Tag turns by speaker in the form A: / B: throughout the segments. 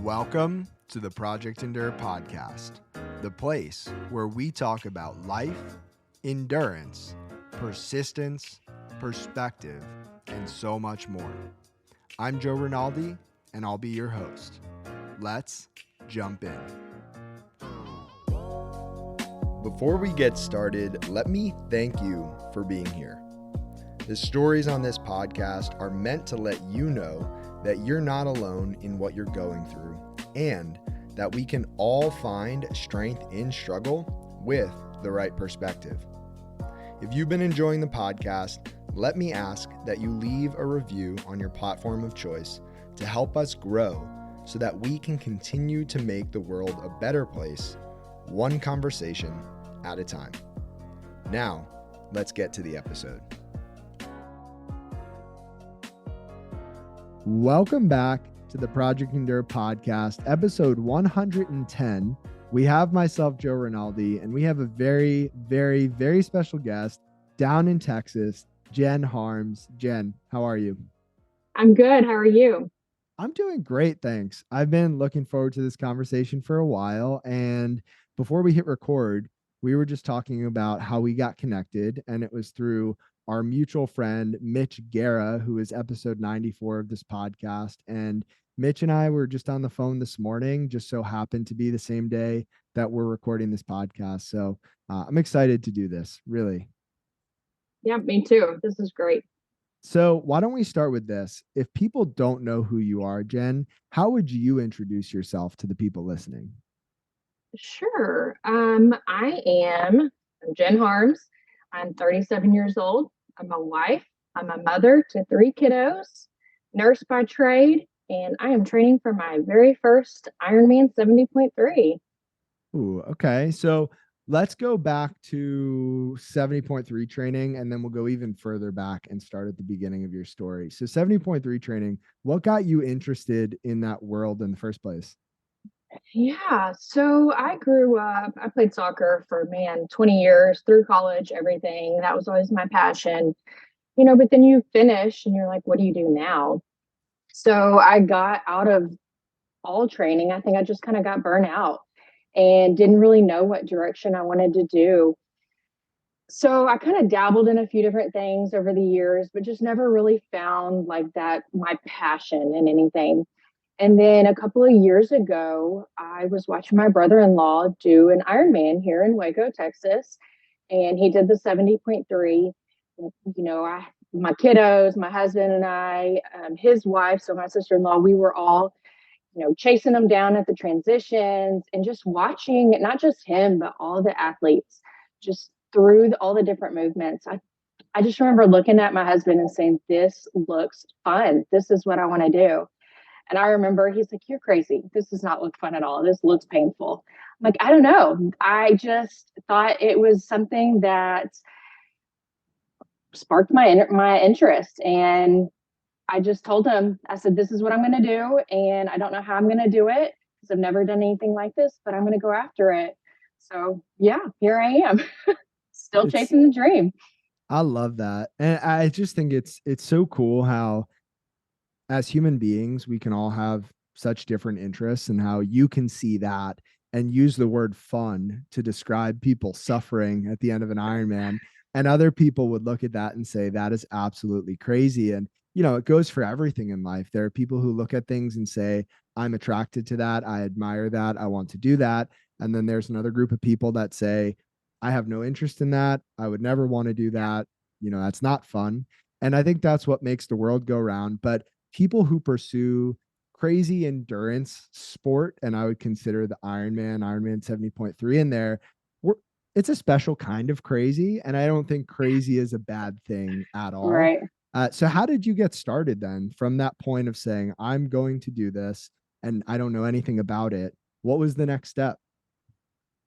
A: Welcome to the Project Endure podcast, the place where we talk about life, endurance, persistence, perspective, and so much more. I'm Joe Rinaldi, and I'll be your host. Let's jump in. Before we get started, let me thank you for being here. The stories on this podcast are meant to let you know that you're not alone in what you're going through and that we can all find strength in struggle with the right perspective. If you've been enjoying the podcast, let me ask that you leave a review on your platform of choice to help us grow so that we can continue to make the world a better place, one conversation at a time. Now, let's get to the episode. Welcome back to the Project Endure podcast, episode 110. We have myself, Joe Rinaldi, and we have a very, very, very special guest down in Texas, Jen Harms. Jen, how are you?
B: I'm good. How are you?
A: I'm doing great, thanks. I've been looking forward to this conversation for a while, and before we hit record, we were just talking about how we got connected, and it was through our mutual friend, Mitch Guerra, who is episode 94 of this podcast. And Mitch and I were just on the phone this morning, just so happened to be the same day that we're recording this podcast. So I'm excited to do this, really.
B: Yeah, me too. This is great.
A: So why don't we start with this? If people don't know who you are, Jen, how would you introduce yourself to the people listening?
B: Sure. I'm Jen Harms. I'm 37 years old. I'm a wife. I'm a mother to 3 kiddos, nurse by trade, and I am training for my very first Ironman 70.3.
A: Ooh, okay. So let's go back to 70.3 training, and then we'll go even further back and start at the beginning of your story. So 70.3 training, what got you interested in that world in the first place?
B: Yeah, so I grew up, I played soccer for 20 years through college, everything. That was always my passion. But then you finish and you're like, what do you do now? So I got out of all training. I think I just kind of got burnt out and didn't really know what direction I wanted to do. So I kind of dabbled in a few different things over the years, but just never really found like that my passion in anything. And then a couple of years ago, I was watching my brother-in-law do an Ironman here in Waco, Texas, and he did the 70.3. My kiddos, my husband and I, his wife, so my sister-in-law, we were all, chasing him down at the transitions and just watching not just him, but all the athletes just through all the different movements. I just remember looking at my husband and saying, this looks fun. This is what I want to do. And I remember he's like, you're crazy. This does not look fun at all. This looks painful. I'm like, I don't know. I just thought it was something that sparked my interest. And I just told him, I said, this is what I'm going to do. And I don't know how I'm going to do it because I've never done anything like this, but I'm going to go after it. So yeah, here I am still chasing the dream.
A: I love that. And I just think it's so cool how as human beings, we can all have such different interests, and how you can see that and use the word fun to describe people suffering at the end of an Ironman. And other people would look at that and say, that is absolutely crazy. And, it goes for everything in life. There are people who look at things and say, I'm attracted to that. I admire that. I want to do that. And then there's another group of people that say, I have no interest in that. I would never want to do that. That's not fun. And I think that's what makes the world go round. But people who pursue crazy endurance sport, and I would consider the Ironman 70.3 in there, it's a special kind of crazy. And I don't think crazy is a bad thing at all.
B: Right.
A: So how did you get started then from that point of saying, I'm going to do this and I don't know anything about it? What was the next step?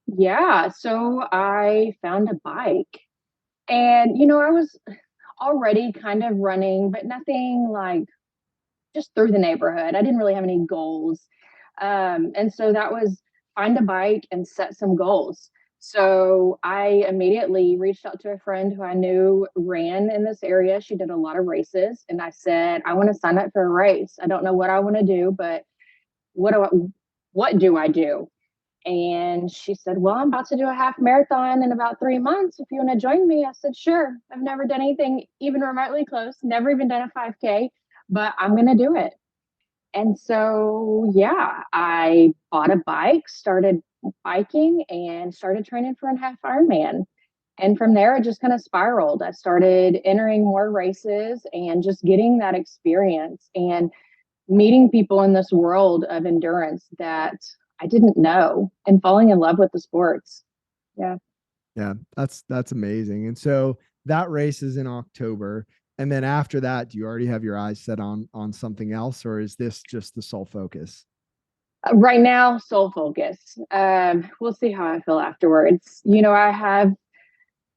B: Yeah. So I found a bike and, I was already kind of running, but nothing like just through the neighborhood. I didn't really have any goals. And so that was find a bike and set some goals. So I immediately reached out to a friend who I knew ran in this area. She did a lot of races. And I said, I want to sign up for a race. I don't know what I want to do, but what do I, what do I do? And she said, well, I'm about to do a half marathon in about 3 months. If you want to join me, I said, sure. I've never done anything even remotely close, never even done a 5K, but I'm going to do it. And so, yeah, I bought a bike, started biking, and started training for a half Ironman. And from there, it just kind of spiraled. I started entering more races and just getting that experience and meeting people in this world of endurance that I didn't know and falling in love with the sports. Yeah.
A: Yeah, that's amazing. And so that race is in October. And then after that, do you already have your eyes set on something else, or is this just the sole focus?
B: Right now, sole focus. We'll see how I feel afterwards. I have,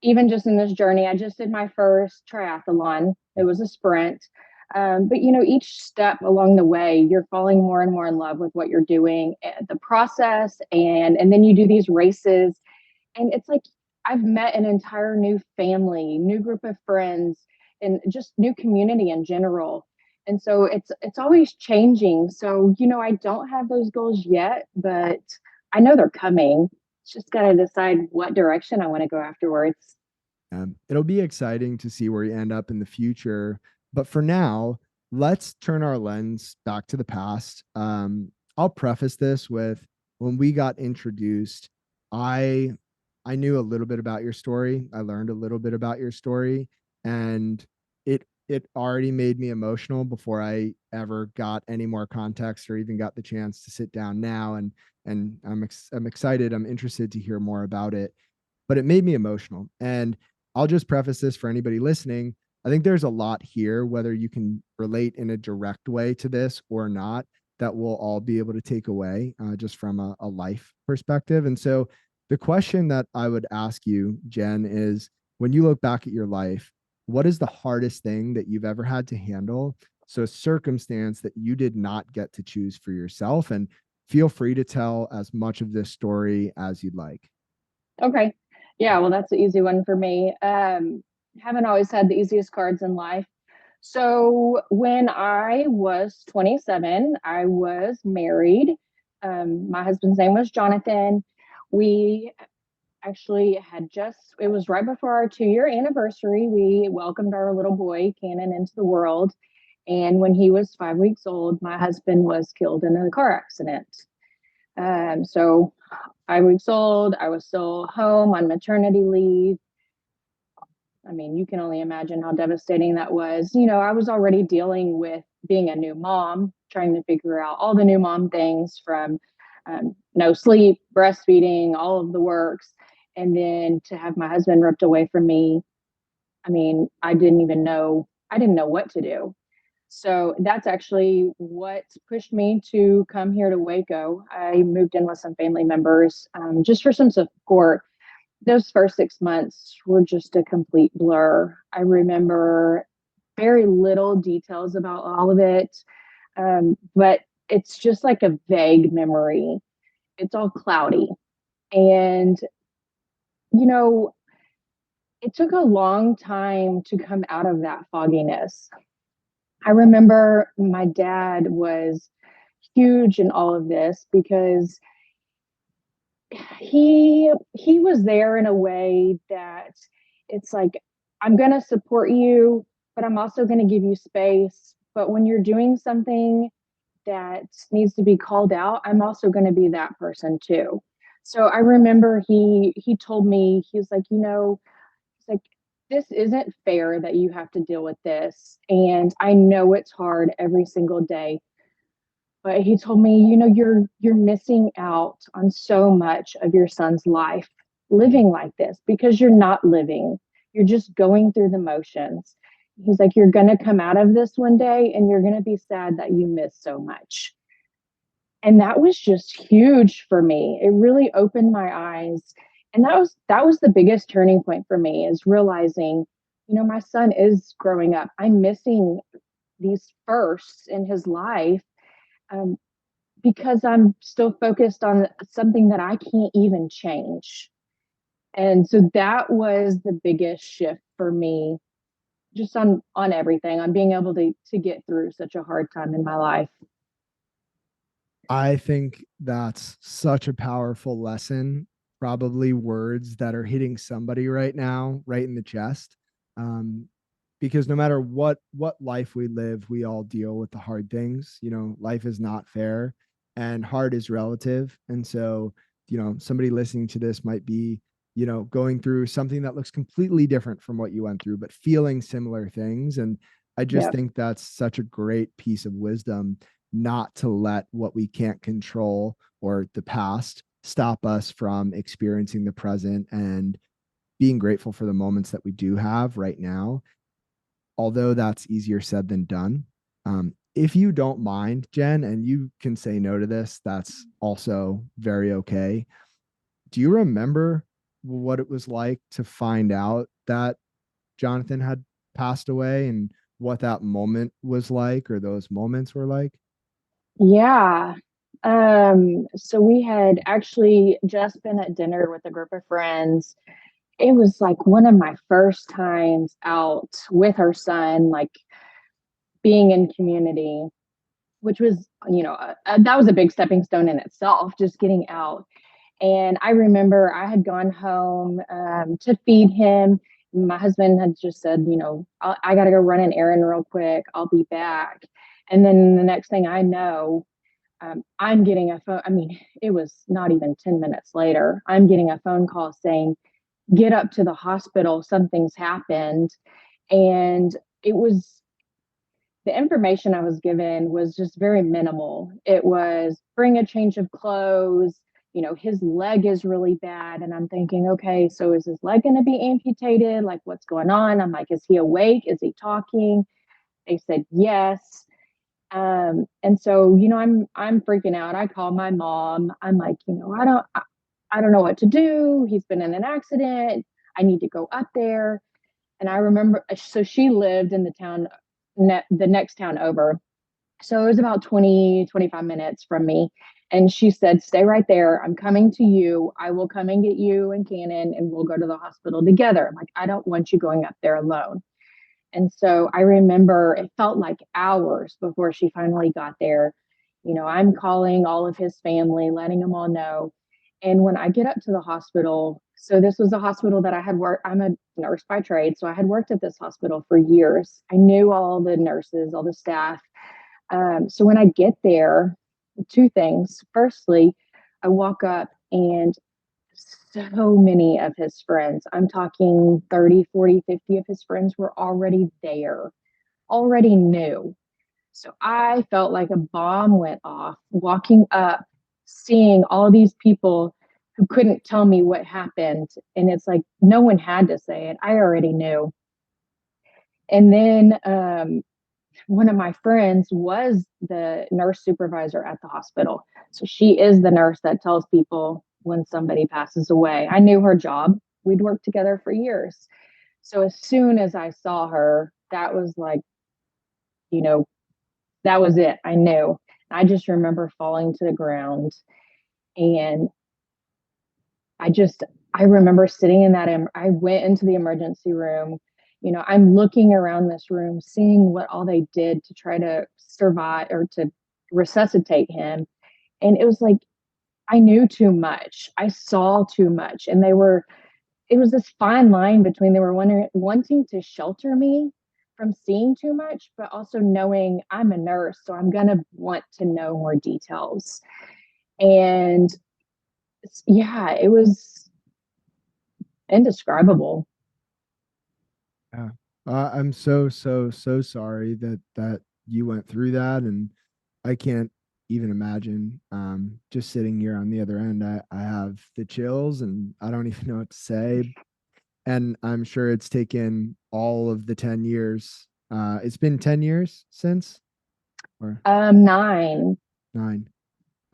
B: even just in this journey, I just did my first triathlon. It was a sprint. But each step along the way, you're falling more and more in love with what you're doing, the process, and then you do these races, and it's like I've met an entire new family, new group of friends, and just new community in general. And so it's always changing. So, I don't have those goals yet, but I know they're coming. It's just got to decide what direction I want to go afterwards.
A: It'll be exciting to see where you end up in the future. But for now, let's turn our lens back to the past. I'll preface this with when we got introduced, I I knew a little bit about your story. I learned a little bit about your story, and it already made me emotional before I ever got any more context or even got the chance to sit down now. And I'm excited. I'm interested to hear more about it, but it made me emotional. And I'll just preface this for anybody listening. I think there's a lot here, whether you can relate in a direct way to this or not, that we'll all be able to take away just from a life perspective. And so, the question that I would ask you, Jen, is when you look back at your life, what is the hardest thing that you've ever had to handle? So, a circumstance that you did not get to choose for yourself. And feel free to tell as much of this story as you'd like.
B: Okay. Yeah, well, that's an easy one for me. Haven't always had the easiest cards in life. So when I was 27, I was married. My husband's name was Jonathan. We actually had it was right before our 2-year anniversary. We welcomed our little boy, Cannon, into the world. And when he was 5 weeks old, my husband was killed in a car accident. So 5 weeks old, I was still home on maternity leave. I mean, you can only imagine how devastating that was. I was already dealing with being a new mom, trying to figure out all the new mom things from no sleep, breastfeeding, all of the works. And then to have my husband ripped away from me, I mean, I didn't know what to do. So that's actually what pushed me to come here to Waco. I moved in with some family members just for some support. Those first 6 months were just a complete blur. I remember very little details about all of it, but it's just like a vague memory. It's all cloudy. And, you know, it took a long time to come out of that fogginess. I remember my dad was huge in all of this because he was there in a way that it's like, I'm going to support you, but I'm also going to give you space. But when you're doing something that needs to be called out, I'm also going to be that person too. So I remember he told me, he was like, he's like, this isn't fair that you have to deal with this, and I know it's hard every single day, but he told me, you're missing out on so much of your son's life living like this because you're not living. You're just going through the motions. He's like, you're going to come out of this one day and you're going to be sad that you missed so much. And that was just huge for me. It really opened my eyes. And that was the biggest turning point for me, is realizing, my son is growing up. I'm missing these firsts in his life. Um, because I'm still focused on something that I can't even change. And so that was the biggest shift for me, just on everything, on being able to get through such a hard time in my life.
A: I think that's such a powerful lesson. Probably words that are hitting somebody right now, right in the chest. Um, because no matter what life we live, we all deal with the hard things. You know, life is not fair, and hard is relative. And so, you know, somebody listening to this might be, you know, going through something that looks completely different from what you went through, but feeling similar things. And I just
B: Yep.
A: think that's such a great piece of wisdom, not to let what we can't control or the past stop us from experiencing the present and being grateful for the moments that we do have right now, although that's easier said than done. If you don't mind, Jen, and you can say no to this, that's also very okay. Do you remember what it was like to find out that Jonathan had passed away and what that moment was like, or those moments were like?
B: Yeah. So we had actually just been at dinner with a group of friends. It was like one of my first times out with her son, like being in community, which was, that was a big stepping stone in itself, just getting out. And I remember I had gone home to feed him. My husband had just said, I got to go run an errand real quick. I'll be back. And then the next thing I know, I'm getting a phone. I mean, it was not even 10 minutes later. I'm getting a phone call saying, get up to the hospital. Something's happened. And it was the information I was given was just very minimal. It was bring a change of clothes. His leg is really bad. And I'm thinking, okay, so is his leg going to be amputated? Like, what's going on? I'm like, is he awake? Is he talking? They said yes. And so, I'm freaking out. I call my mom. I'm like, I don't know what to do. He's been in an accident. I need to go up there. And I remember, so she lived in the town, the next town over. So it was about 20, 25 minutes from me. And she said, stay right there. I'm coming to you. I will come and get you and Cannon and we'll go to the hospital together. I'm like, I don't want you going up there alone. And so I remember it felt like hours before she finally got there. I'm calling all of his family, letting them all know. And when I get up to the hospital, so this was a hospital that I had worked, I'm a nurse by trade. So I had worked at this hospital for years. I knew all the nurses, all the staff. So when I get there, two things. Firstly, I walk up and so many of his friends, I'm talking 30, 40, 50 of his friends were already there, already knew. So I felt like a bomb went off walking up, seeing all these people who couldn't tell me what happened. And it's like no one had to say it. I already knew. And then one of my friends was the nurse supervisor at the hospital. So she is the nurse that tells people when somebody passes away. I knew her job. We'd worked together for years. So as soon as I saw her, that was like, you know, that was it. I knew. I just remember falling to the ground and I just, I remember sitting in that, I went into the emergency room. I'm looking around this room, seeing what all they did to try to survive or to resuscitate him. And it was like, I knew too much. I saw too much. And it was this fine line between they were wanting to shelter me from seeing too much, but also knowing I'm a nurse. So I'm going to want to know more details. And yeah, it was indescribable.
A: Yeah. I'm so sorry that you went through that, and I can't even imagine. Just sitting here on the other end, I have the chills, and I don't even know what to say. And I'm sure it's taken all of the 10 years. It's been 10 years since, or
B: 9.
A: nine.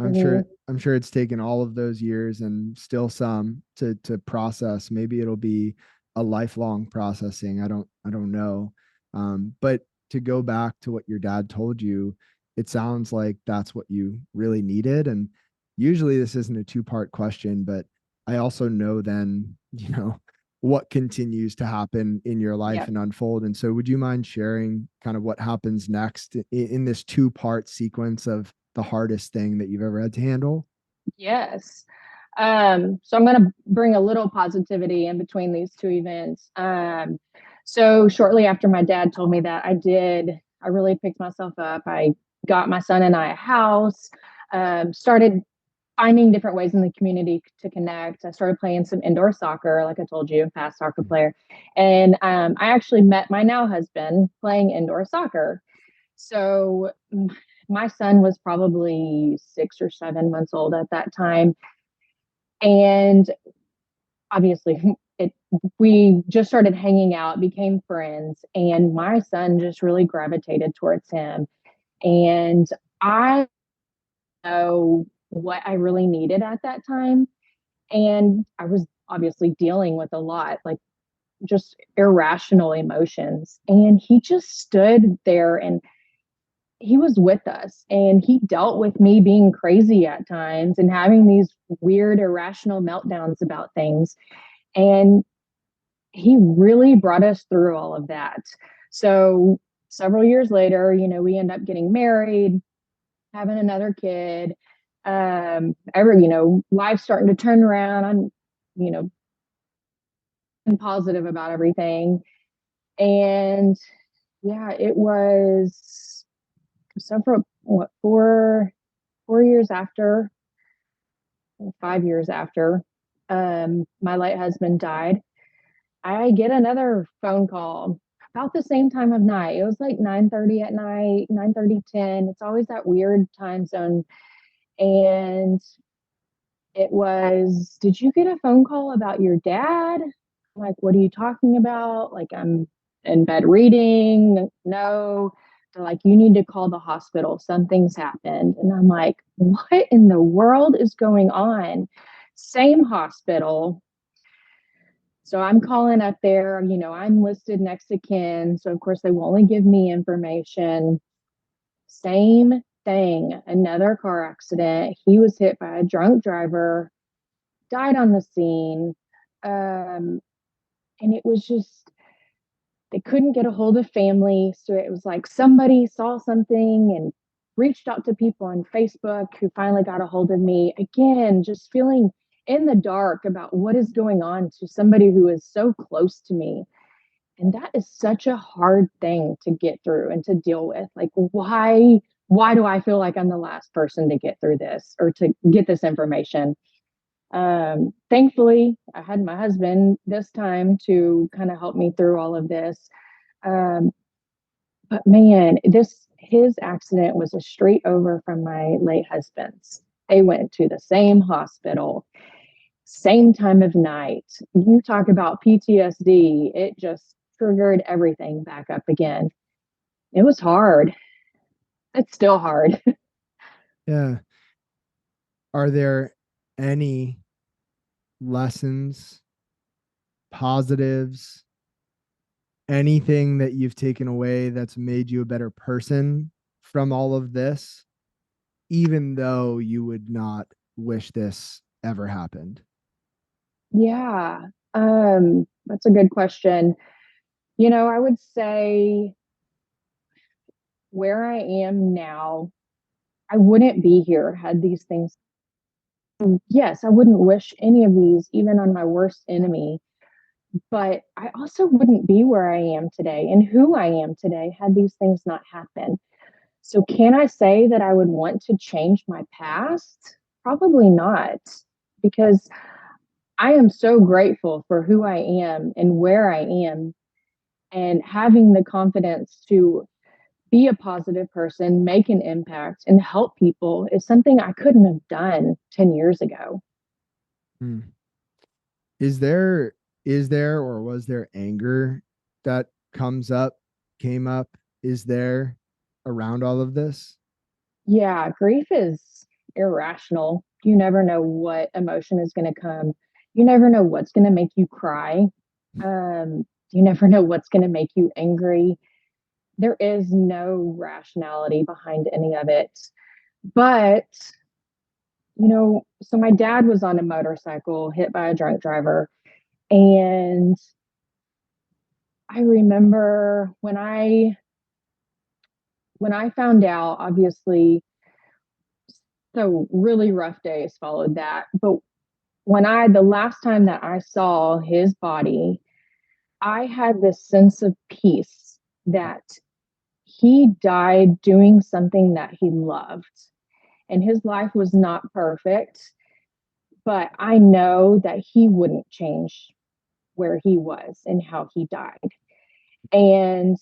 B: Mhm.
A: I'm sure it's taken all of those years and still some to process. Maybe it'll be a lifelong processing. I don't know. But to go back to what your dad told you, it sounds like that's what you really needed. And usually this isn't a two-part question, but I also know then, you know, what continues to happen in your life
B: Yep.
A: and unfold. And so would you mind sharing kind of what happens next in this two-part sequence of the hardest thing that you've ever had to handle?
B: Yes. So I'm going to bring a little positivity in between these two events. So shortly after my dad told me that, I really picked myself up. I got my son and I a house, started finding different ways in the community to connect. I started playing some indoor soccer, like I told you, fast soccer player. And I actually met my now husband playing indoor soccer. So my son was probably 6 or 7 months old at that time. And obviously, it, we just started hanging out, became friends, and my son just really gravitated towards him. And I know what I really needed at that time. And I was obviously dealing with a lot, like just irrational emotions. And he just stood there and he was with us and he dealt with me being crazy at times and having these weird, irrational meltdowns about things. And he really brought us through all of that. So several years later, we end up getting married, having another kid. Life's starting to turn around. I'm, you know, positive about everything. And yeah, it was several, what, 4 years after, 5 years after my late husband died, I get another phone call about the same time of night. It was like 9:30 at night, 9:30, 10. It's always that weird time zone. And it was, did you get a phone call about your dad? I'm like, what are you talking about? Like, I'm in bed reading. No. They're like, you need to call the hospital. Something's happened. And I'm like, what in the world is going on? Same hospital. So I'm calling up there, I'm listed next to kin. So of course they will only give me information. Same thing, another car accident. He was hit by a drunk driver, died on the scene. And it was just, they couldn't get a hold of family. So it was like somebody saw something and reached out to people on Facebook who finally got a hold of me. Again, just feeling in the dark about what is going on to somebody who is so close to me. And that is such a hard thing to get through and to deal with. Like, why do I feel like I'm the last person to get through this or to get this information? Thankfully, I had my husband this time to kind of help me through all of this. Um, but man, his accident was a straight over from my late husband's. They went to the same hospital, same time of night. You talk about PTSD, it just triggered everything back up again. It was hard. It's still hard.
A: Yeah. Are there any lessons, positives, anything that you've taken away that's made you a better person from all of this, even though you would not wish this ever happened?
B: Yeah. That's a good question. I would say where I am now, I wouldn't be here had these things. Yes, I wouldn't wish any of these, even on my worst enemy. But I also wouldn't be where I am today and who I am today had these things not happened. So, can I say that I would want to change my past? Probably not, because I am so grateful for who I am and where I am, and having the confidence to be a positive person, make an impact, and help people is something I couldn't have done 10 years ago.
A: Hmm. Is there is there or was there anger that came up, is there around all of this?
B: Yeah, grief is irrational. You never know what emotion is going to come. You never know what's going to make you cry. You never know what's going to make you angry. There is no rationality behind any of it. But, so my dad was on a motorcycle hit by a drunk driver. And I remember when I found out, obviously So really rough days followed that. But the last time that I saw his body, I had this sense of peace that he died doing something that he loved. And his life was not perfect, but I know that he wouldn't change where he was and how he died. And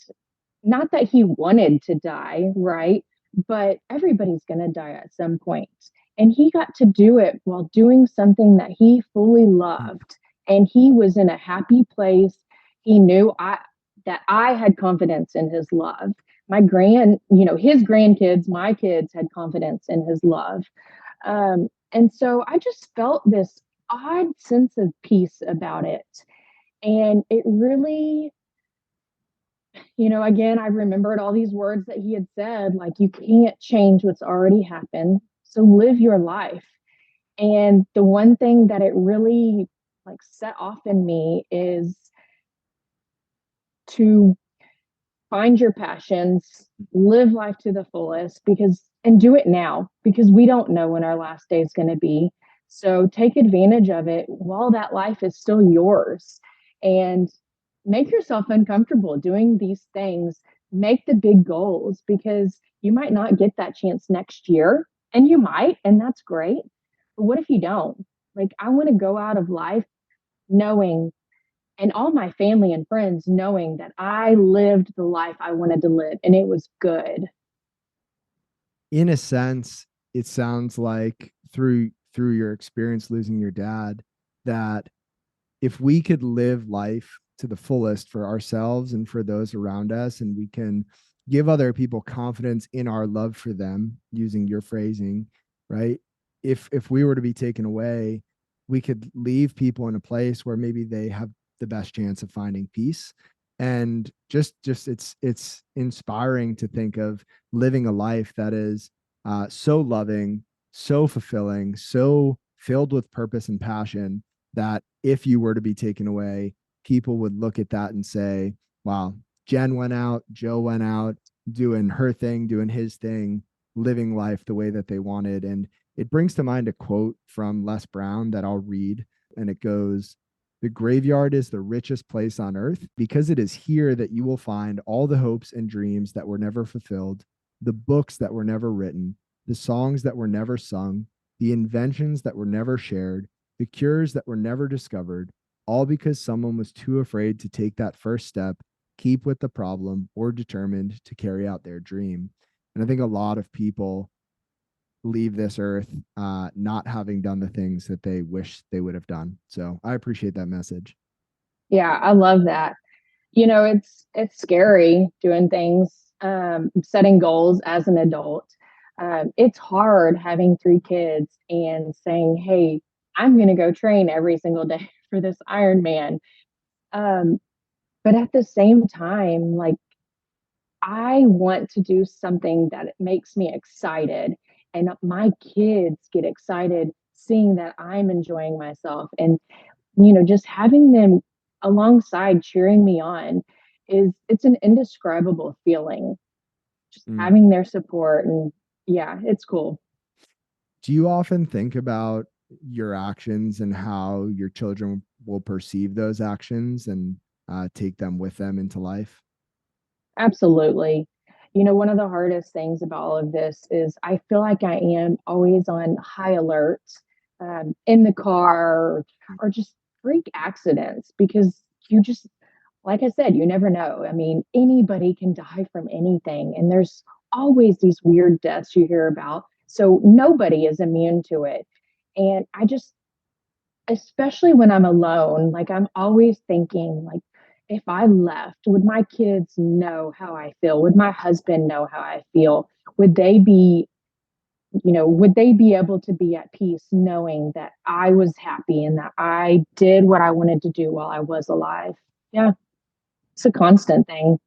B: not that he wanted to die, right? But everybody's going to die at some point. And he got to do it while doing something that he fully loved. And he was in a happy place. He knew that I had confidence in his love. His grandkids, my kids had confidence in his love. And so I just felt this odd sense of peace about it. And it really, again, I remembered all these words that he had said, like, you can't change what's already happened. So live your life. And the one thing that it really like set off in me is to find your passions, live life to the fullest and do it now because we don't know when our last day is going to be. So take advantage of it while that life is still yours and make yourself uncomfortable doing these things. Make the big goals because you might not get that chance next year and you might, and that's great. But what if you don't? Like, I want to go out of life knowing and all my family and friends knowing that I lived the life I wanted to live and it was good.
A: In a sense, it sounds like through your experience losing your dad, that if we could live life to the fullest for ourselves and for those around us, and we can give other people confidence in our love for them, using your phrasing, right? If we were to be taken away, we could leave people in a place where maybe they have the best chance of finding peace. And just it's inspiring to think of living a life that is so loving, so fulfilling, so filled with purpose and passion, that if you were to be taken away, people would look at that and say, wow, Jen went out, Joe went out, doing her thing, doing his thing, living life the way that they wanted. And it brings to mind a quote from Les Brown that I'll read. And it goes, "The graveyard is the richest place on earth because it is here that you will find all the hopes and dreams that were never fulfilled, the books that were never written, the songs that were never sung, the inventions that were never shared, the cures that were never discovered, all because someone was too afraid to take that first step, keep with the problem, or determined to carry out their dream." And I think a lot of people leave this earth not having done the things that they wish they would have done. So I appreciate that message.
B: Yeah, I love that. It's scary doing things, setting goals as an adult. It's hard having three kids and saying, "Hey, I'm going to go train every single day for this Ironman." Um, but at the same time, like, I want to do something that makes me excited, and my kids get excited seeing that I'm enjoying myself, and just having them alongside cheering me on it's an indescribable feeling. Just
A: Mm.
B: having their support and yeah, it's cool.
A: Do you often think about your actions and how your children will perceive those actions and take them with them into life?
B: Absolutely. One of the hardest things about all of this is I feel like I am always on high alert, in the car or just freak accidents because you just, like I said, you never know. I mean, anybody can die from anything, and there's always these weird deaths you hear about. So nobody is immune to it. And I just, especially when I'm alone, like I'm always thinking, like, if I left, would my kids know how I feel? Would my husband know how I feel? Would they be, would they be able to be at peace knowing that I was happy and that I did what I wanted to do while I was alive? Yeah, it's a constant thing.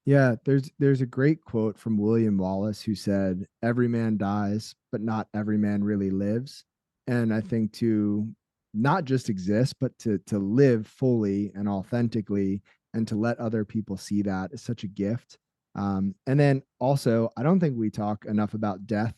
A: Yeah, there's a great quote from William Wallace who said, "Every man dies, but not every man really lives." And I think to not just exist, but to live fully and authentically, and to let other people see that is such a gift. And then also, I don't think we talk enough about death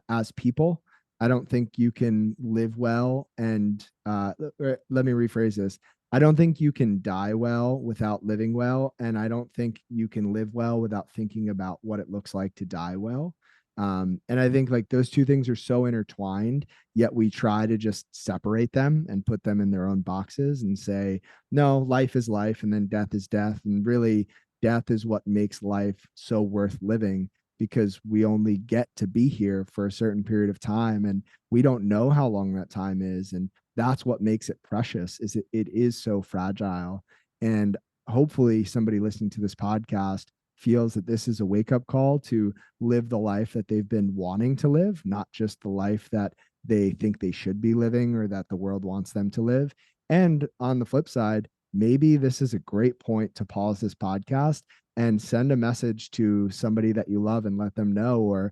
A: as people. I don't think you can live well and let me rephrase this. I don't think you can die well without living well, and I don't think you can live well without thinking about what it looks like to die well. And I think like those two things are so intertwined, yet we try to just separate them and put them in their own boxes and say, no, life is life, and then death is death, and really, death is what makes life so worth living because we only get to be here for a certain period of time and we don't know how long that time is, and that's what makes it precious. Is it is so fragile. And hopefully somebody listening to this podcast feels that this is a wake up call to live the life that they've been wanting to live, not just the life that they think they should be living or that the world wants them to live. And on the flip side, maybe this is a great point to pause this podcast and send a message to somebody that you love and let them know, or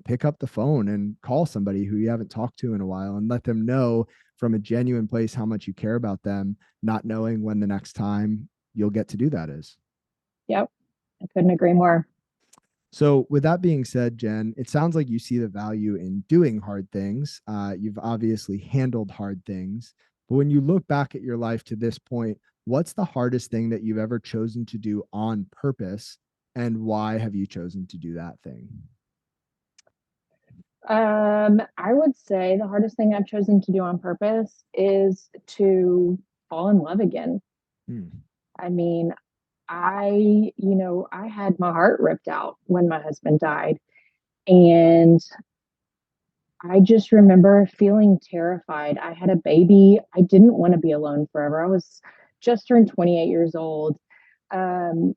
A: pick up the phone and call somebody who you haven't talked to in a while and let them know from a genuine place how much you care about them, not knowing when the next time you'll get to do that is.
B: Yep. I couldn't agree more.
A: So, with that being said, Jen, it sounds like you see the value in doing hard things. You've obviously handled hard things. But when you look back at your life to this point, what's the hardest thing that you've ever chosen to do on purpose? And why have you chosen to do that thing?
B: I would say the hardest thing I've chosen to do on purpose is to fall in love again.
A: Hmm.
B: I mean, I had my heart ripped out when my husband died. And I just remember feeling terrified. I had a baby. I didn't want to be alone forever. I was just turned 28 years old. Um,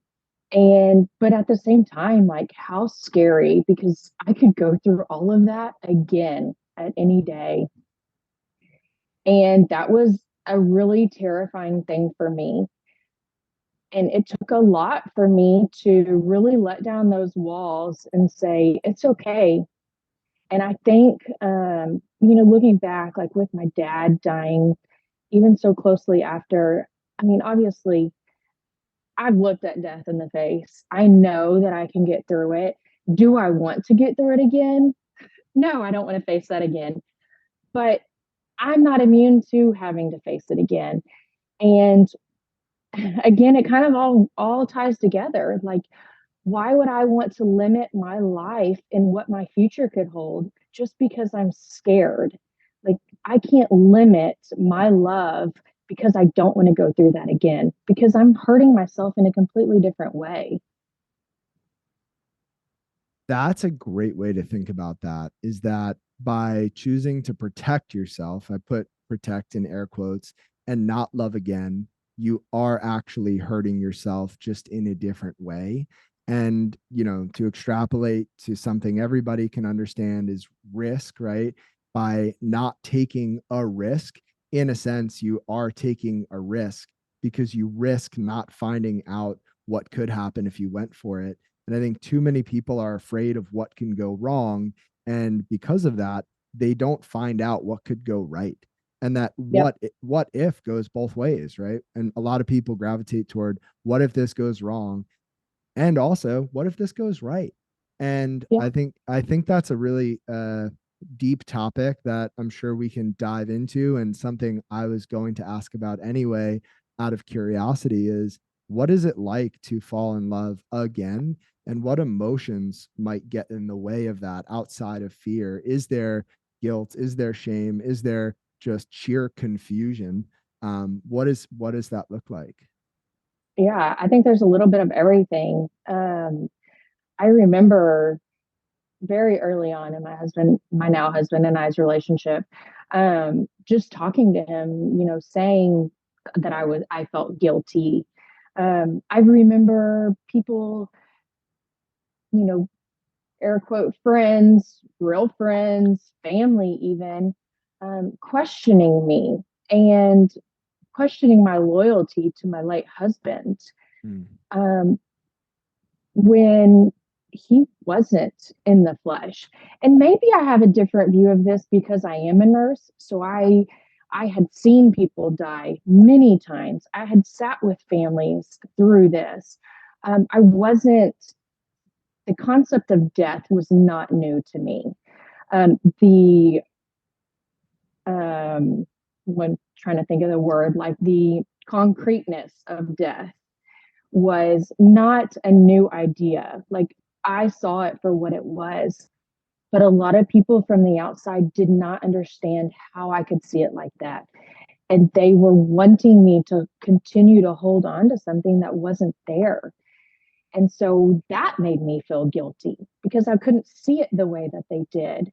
B: but at the same time, like how scary because I could go through all of that again at any day. And that was a really terrifying thing for me. And it took a lot for me to really let down those walls and say, it's okay. And I think, looking back, like with my dad dying, even so closely after, I mean, obviously, I've looked at death in the face. I know that I can get through it. Do I want to get through it again? No, I don't want to face that again. But I'm not immune to having to face it again. And again, it kind of all ties together. Like, why would I want to limit my life and what my future could hold just because I'm scared? Like, I can't limit my love because I don't want to go through that again because I'm hurting myself in a completely different way.
A: That's a great way to think about that, is that by choosing to protect yourself, I put protect in air quotes, and not love again, you are actually hurting yourself just in a different way. And, to extrapolate to something everybody can understand is risk, right? By not taking a risk, in a sense, you are taking a risk because you risk not finding out what could happen if you went for it. And I think too many people are afraid of what can go wrong. And because of that, they don't find out what could go right. And that
B: Yep.
A: what if goes both ways, right? And a lot of people gravitate toward what if this goes wrong? And also, what if this goes right? And
B: Yep.
A: I think that's a really deep topic that I'm sure we can dive into. And something I was going to ask about anyway, out of curiosity, is what is it like to fall in love again? And what emotions might get in the way of that outside of fear? Is there guilt? Is there shame? Is there just sheer confusion? What does that look like?
B: Yeah. I think there's a little bit of everything. I remember very early on in my now husband and I's relationship, just talking to him, saying that I felt guilty. I remember people, you know, air quote friends, real friends, family even, questioning me and questioning my loyalty to my late husband.
A: Mm,
B: Um, when he wasn't in the flesh. And maybe I have a different view of this because I am a nurse. So I had seen people die many times. I had sat with families through this. I wasn't The concept of death was not new to me. The when trying to think of the word, like the concreteness of death was not a new idea. Like I saw it for what it was, but a lot of people from the outside did not understand how I could see it like that. And they were wanting me to continue to hold on to something that wasn't there. And so that made me feel guilty because I couldn't see it the way that they did.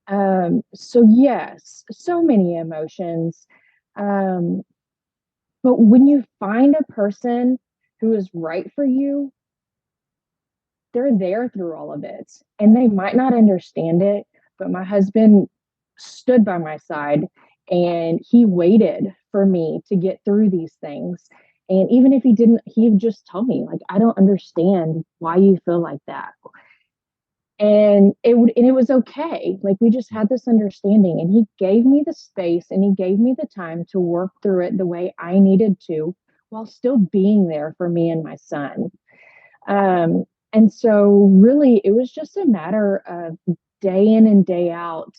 B: So yes, so many emotions. Um, but when you find a person who is right for you, they're there through all of it. And they might not understand it, but my husband stood by my side and he waited for me to get through these things. And even if he didn't, he just told me, like, I don't understand why you feel like that. And it was okay. Like we just had this understanding and he gave me the space and he gave me the time to work through it the way I needed to while still being there for me and my son. And so, really, it was just a matter of day in and day out,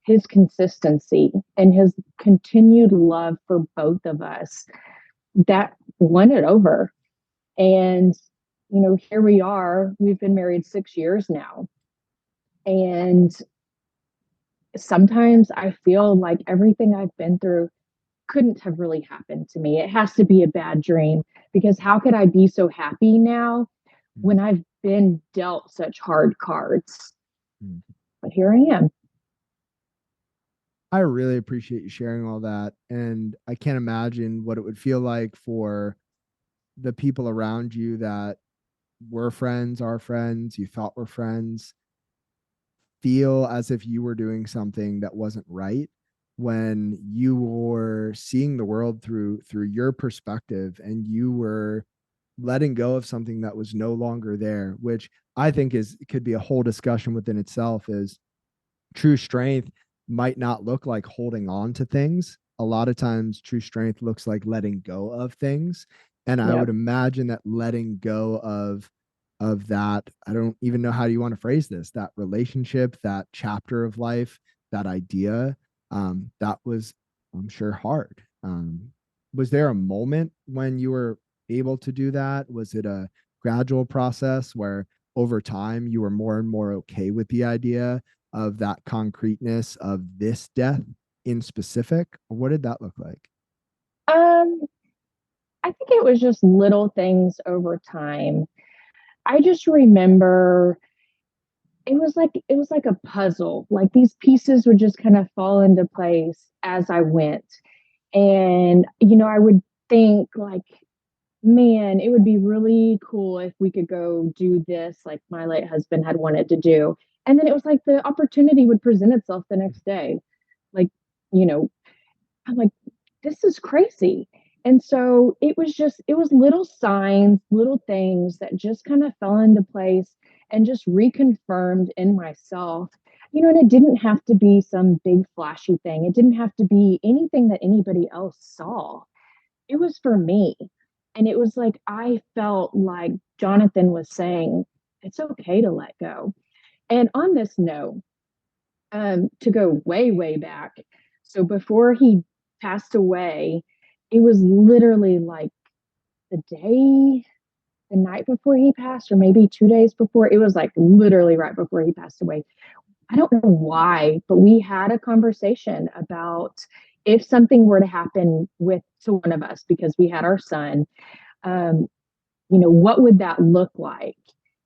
B: his consistency and his continued love for both of us that won it over. And, here we are. We've been married 6 years now. And sometimes I feel like everything I've been through couldn't have really happened to me. It has to be a bad dream because how could I be so happy now when I've been dealt such hard cards?
A: Mm.
B: But here I am.
A: I really appreciate you sharing all that. And I can't imagine what it would feel like for the people around you that were friends, are friends, you thought were friends, feel as if you were doing something that wasn't right when you were seeing the world through your perspective and you were letting go of something that was no longer there, which I think is could be a whole discussion within itself. Is true strength might not look like holding on to things. A lot of times, true strength looks like letting go of things. And I would
B: Yep.
A: imagine that letting go of that, I don't even know how you want to phrase this, that relationship, that chapter of life, that idea, that was, I'm sure, hard. Was there a moment when you were able to do that? Was it a gradual process where over time you were more and more okay with the idea of that concreteness of this death in specific? Or what did that look like?
B: Um, I think it was just little things over time. I just remember it was like a puzzle. Like these pieces would just kind of fall into place as I went. And I would think like, man, it would be really cool if we could go do this, like my late husband had wanted to do. And then it was like the opportunity would present itself the next day. Like, you know, I'm like, this is crazy. And so it was little signs, little things that just kind of fell into place and just reconfirmed in myself. And it didn't have to be some big flashy thing. It didn't have to be anything that anybody else saw. It was for me. And it was like I felt like Jonathan was saying, it's okay to let go. And on this note, to go way, way back. So before he passed away, it was literally like the night before he passed, or maybe 2 days before. It was like literally right before he passed away. I don't know why, but we had a conversation about if something were to happen to one of us because we had our son, um, what would that look like?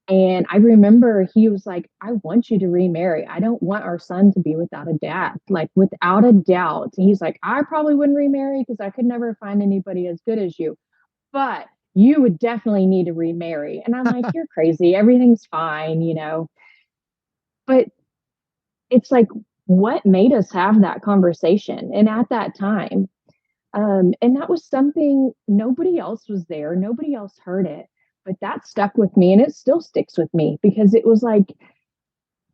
B: And I remember he was like, I want you to remarry. I don't want our son to be without a dad. Like, without a doubt. He's like, I probably wouldn't remarry because I could never find anybody as good as you. But you would definitely need to remarry. And I'm like, you're crazy. Everything's fine. But it's like, what made us have that conversation? And at that time, and that was something nobody else was there, nobody else heard it, but that stuck with me and it still sticks with me because it was like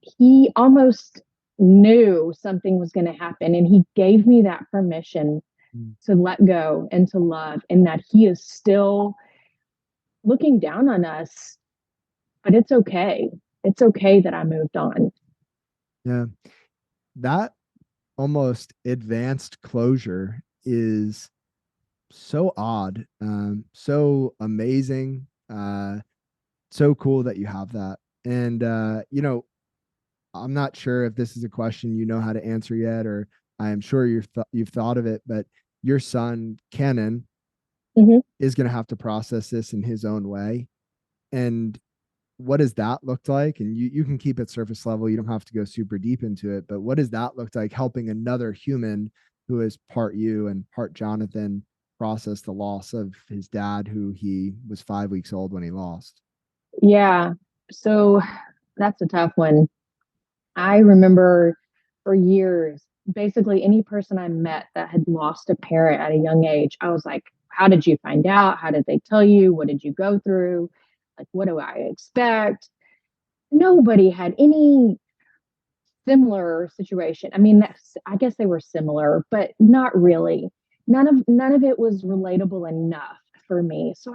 B: he almost knew something was going to happen and he gave me that permission
A: Mm.
B: to let go and to love, and that he is still looking down on us, but it's okay. It's okay that I moved on.
A: Yeah. That almost advanced closure is so odd, so amazing, so cool that you have that. And I'm not sure if this is a question you know how to answer yet, or I am sure you've thought of it, but your son Canon
B: Mhm.
A: is going to have to process this in his own way. And what does that look like? And you can keep it surface level. You don't have to go super deep into it, but what does that look like helping another human who is part you and part Jonathan process the loss of his dad, who he was 5 weeks old when he lost?
B: Yeah. So that's a tough one. I remember for years, basically any person I met that had lost a parent at a young age, I was like, how did you find out? How did they tell you? What did you go through? Like, what do I expect? Nobody had any similar situation. I mean, I guess they were similar, but not really. None of it was relatable enough for me. So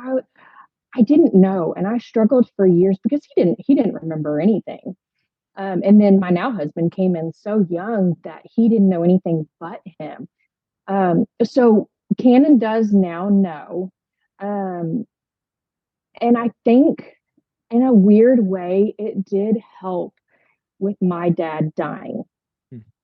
B: I didn't know, and I struggled for years because he didn't remember anything. And then my now husband came in so young that he didn't know anything but him. So Cannon does now know. Um, and I think in a weird way, it did help with my dad dying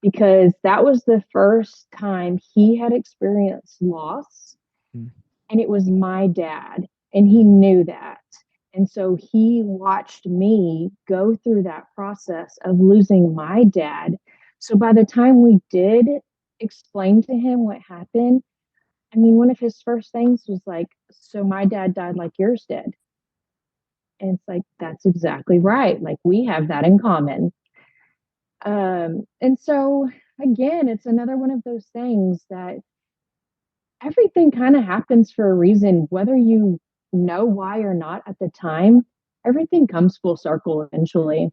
B: because that was the first time he had experienced loss.
A: Mm-hmm.
B: And it was my dad, and he knew that. And so he watched me go through that process of losing my dad. So by the time we did explain to him what happened, I mean, one of his first things was like, so my dad died like yours did. And it's like, that's exactly right. Like, we have that in common. And so, again, it's another one of those things that everything kind of happens for a reason, whether you know why or not at the time. Everything comes full circle eventually.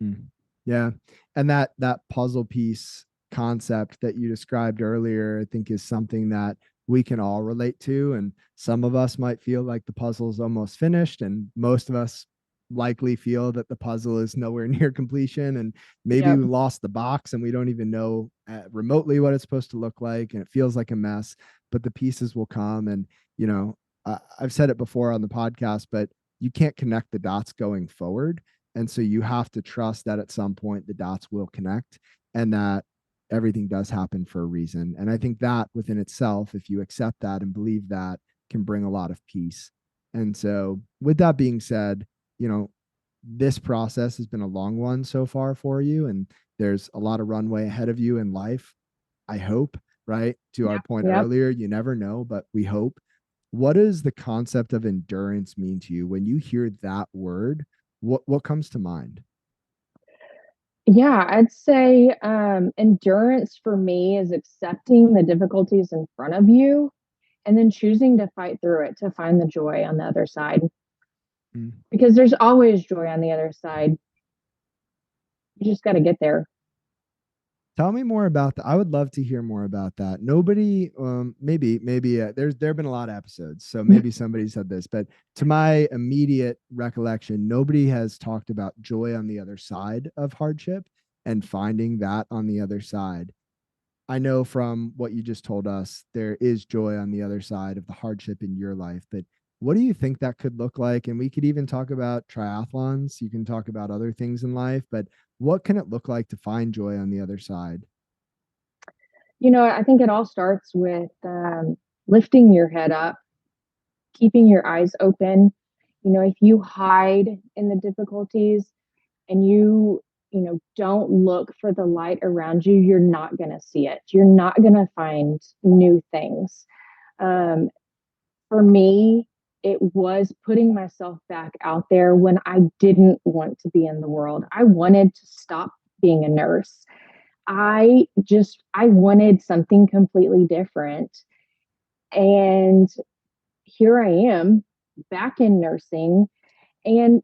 A: Mm. Yeah. And that puzzle piece concept that you described earlier, I think is something that we can all relate to. And some of us might feel like the puzzle is almost finished, and most of us likely feel that the puzzle is nowhere near completion. And maybe
B: Yep.
A: we lost the box and we don't even know remotely what it's supposed to look like. And it feels like a mess, but the pieces will come. And, you know, I've said it before on the podcast, but you can't connect the dots going forward, and so you have to trust that at some point the dots will connect, and that everything does happen for a reason. And I think that within itself, if you accept that and believe that, can bring a lot of peace. And so, with that being said, you know, this process has been a long one so far for you, and there's a lot of runway ahead of you in life. I hope, right? To our
B: Yep.
A: point
B: Yep.
A: earlier, you never know, but we hope. What does the concept of endurance mean to you when you hear that word? What comes to mind?
B: Yeah, I'd say endurance for me is accepting the difficulties in front of you and then choosing to fight through it to find the joy on the other side.
A: Mm.
B: Because there's always joy on the other side. You just got to get there.
A: Tell me more about that. I would love to hear more about that. Nobody, maybe there have been a lot of episodes, so maybe somebody said this, but to my immediate recollection, nobody has talked about joy on the other side of hardship and finding that on the other side. I know from what you just told us, there is joy on the other side of the hardship in your life, but what do you think that could look like? And we could even talk about triathlons. You can talk about other things in life, but what can it look like to find joy on the other side?
B: I think it all starts with lifting your head up, keeping your eyes open. If you hide in the difficulties and don't look for the light around you, you're not going to see it. You're not going to find new things. Um, for me, it was putting myself back out there when I didn't want to be in the world. I wanted to stop being a nurse. I wanted something completely different. And here I am back in nursing. And,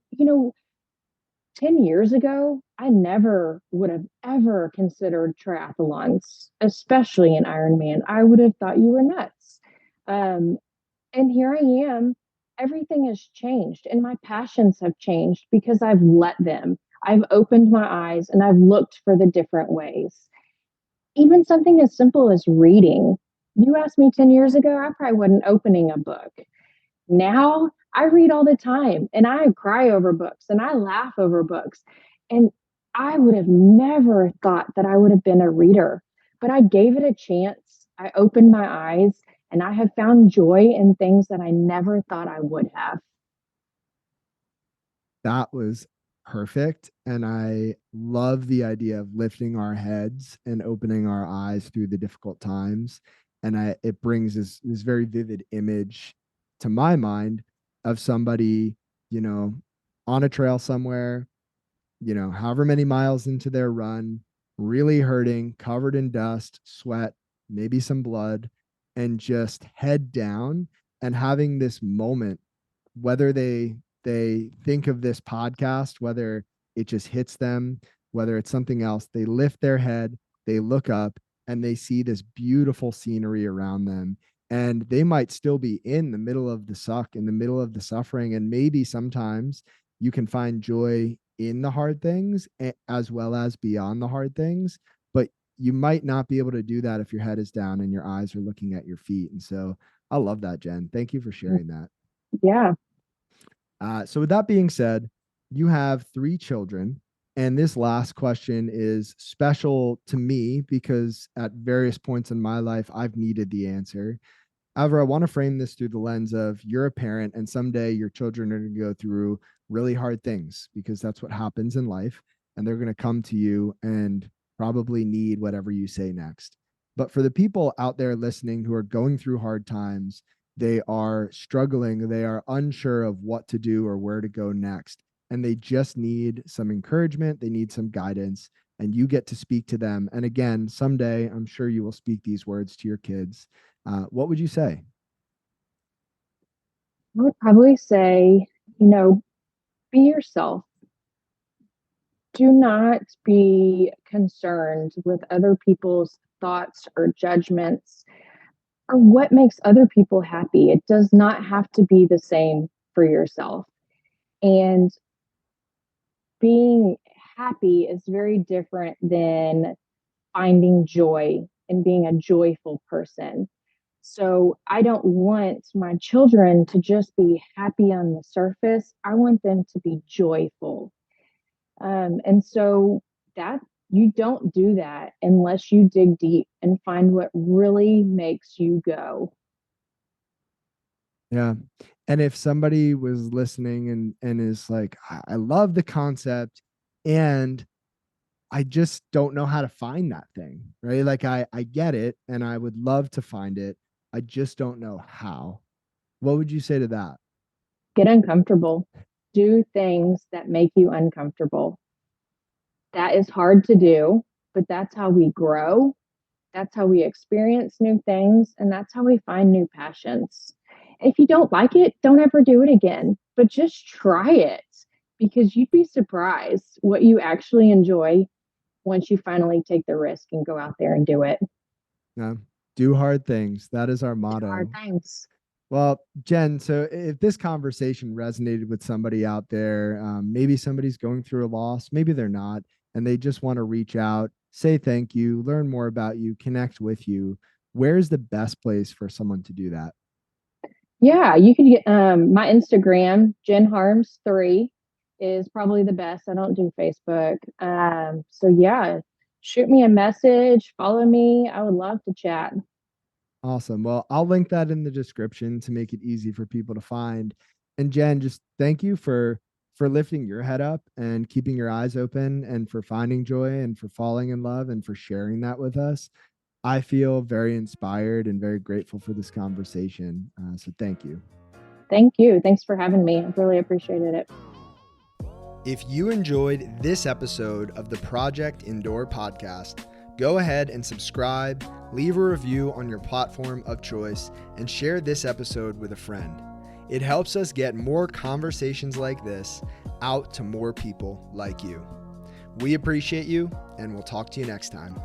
B: 10 years ago, I never would have ever considered triathlons, especially an Ironman. I would have thought you were nuts. Um, and here I am. Everything has changed, and my passions have changed because I've let them. I've opened my eyes and I've looked for the different ways. Even something as simple as reading. You asked me 10 years ago, I probably wasn't opening a book. Now I read all the time and I cry over books and I laugh over books. And I would have never thought that I would have been a reader, but I gave it a chance. I opened my eyes and I have found joy in things that I never thought I would have.
A: That was perfect. And I love the idea of lifting our heads and opening our eyes through the difficult times. And it brings this very vivid image to my mind of somebody, you know, on a trail somewhere, however many miles into their run, really hurting, covered in dust, sweat, maybe some blood, and just head down and having this moment, whether they think of this podcast, whether it just hits them, whether it's something else, they lift their head, they look up, and they see this beautiful scenery around them. And they might still be in the middle of the suck, in the middle of the suffering. And maybe sometimes you can find joy in the hard things as well as beyond the hard things. But you might not be able to do that if your head is down and your eyes are looking at your feet. And so I love that, Jen. Thank you for sharing that.
B: Yeah.
A: So, with that being said, you have three children. And this last question is special to me because at various points in my life, I've needed the answer. However, I want to frame this through the lens of you're a parent, and someday your children are going to go through really hard things because that's what happens in life. And they're going to come to you and probably need whatever you say next. But for the people out there listening who are going through hard times, they are struggling, they are unsure of what to do or where to go next. And they just need some encouragement, they need some guidance, and you get to speak to them. And again, someday I'm sure you will speak these words to your kids. What would you say?
B: I would probably say, you know, be yourself. Do not be concerned with other people's thoughts or judgments or what makes other people happy. It does not have to be the same for yourself. And being happy is very different than finding joy and being a joyful person. So I don't want my children to just be happy on the surface. I want them to be joyful. And so that you don't do that unless you dig deep and find what really makes you go.
A: Yeah. And if somebody was listening and is like, I love the concept and I just don't know how to find that thing, right? Like I get it and I would love to find it. I just don't know how. What would you say to that?
B: Get uncomfortable. Do things that make you uncomfortable. That is hard to do, but that's how we grow. That's how we experience new things, and that's how we find new passions. If you don't like it, don't ever do it again, but just try it because you'd be surprised what you actually enjoy once you finally take the risk and go out there and do it.
A: No, do hard things. That is our
B: Do hard
A: motto.
B: things.
A: Well, Jen, so if this conversation resonated with somebody out there, maybe somebody's going through a loss, maybe they're not, and they just want to reach out, say thank you, learn more about you, connect with you, where's the best place for someone to do that?
B: Yeah, you can get my Instagram, Jen Harms 3 is probably the best. I don't do Facebook. So yeah, shoot me a message, follow me. I would love to chat.
A: Awesome. Well, I'll link that in the description to make it easy for people to find. And Jen, just thank you for lifting your head up and keeping your eyes open and for finding joy and for falling in love and for sharing that with us. I feel very inspired and very grateful for this conversation. So thank you.
B: Thank you. Thanks for having me. I really appreciated it.
A: If you enjoyed this episode of the Project Indoor podcast, go ahead and subscribe, leave a review on your platform of choice, and share this episode with a friend. It helps us get more conversations like this out to more people like you. We appreciate you, and we'll talk to you next time.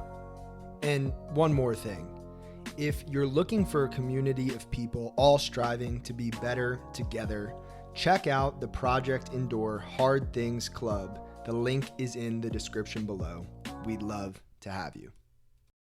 A: And one more thing. If you're looking for a community of people all striving to be better together, check out the Project Indoor Hard Things Club The link is in the description below. We'd love to have you.